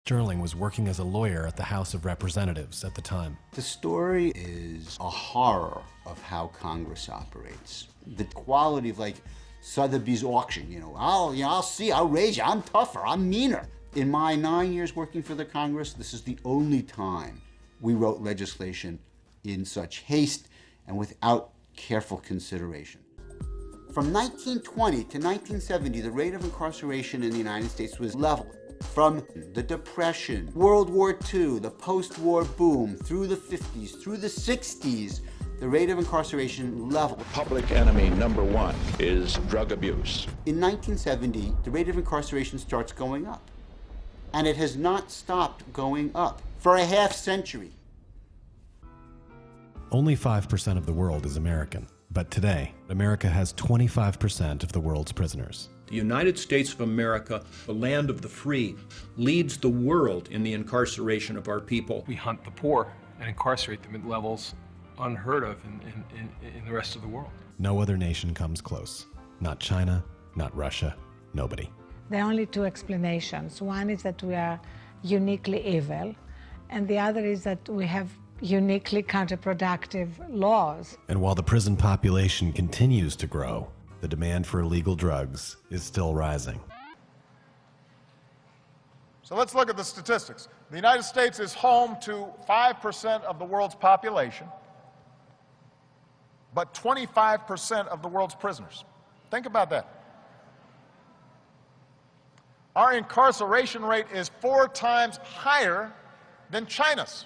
Sterling was working as a lawyer at the House of Representatives at the time. The story is a horror of how Congress operates. The quality of like Sotheby's auction, I'll see, I'll raise you, I'm tougher, I'm meaner. In my 9 years working for the Congress, this is the only time we wrote legislation in such haste and without careful consideration. From 1920 to 1970, the rate of incarceration in the United States was level. From the Depression, World War II, the post-war boom, through the 50s, through the 60s, the rate of incarceration leveled. Public enemy number one is drug abuse. In 1970, the rate of incarceration starts going up. And it has not stopped going up for a half century. Only 5% of the world is American. But today, America has 25% of the world's prisoners. The United States of America, the land of the free, leads the world in the incarceration of our people. We hunt the poor and incarcerate them at levels unheard of in the rest of the world. No other nation comes close. Not China, not Russia, nobody. There are only two explanations. One is that we are uniquely evil, and the other is that we have uniquely counterproductive laws. And while the prison population continues to grow, the demand for illegal drugs is still rising. So let's look at the statistics. The United States is home to 5% of the world's population, but 25% of the world's prisoners. Think about that. Our incarceration rate is 4 times higher than China's.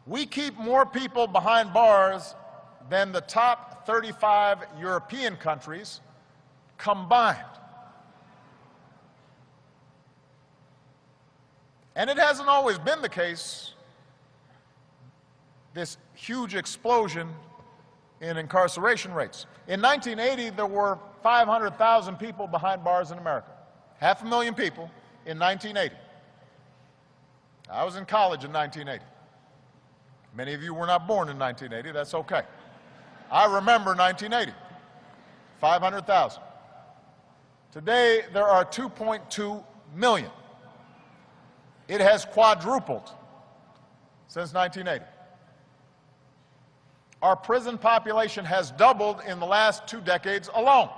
We keep more people behind bars than the top 35 European countries combined. And it hasn't always been the case, this huge explosion in incarceration rates. In 1980, there were 500,000 people behind bars in America. 500,000 people in 1980. I was in college in 1980. Many of you were not born in 1980, that's okay. I remember 1980, 500,000. Today, there are 2.2 million. It has quadrupled since 1980. Our prison population has doubled in the last 2 decades alone.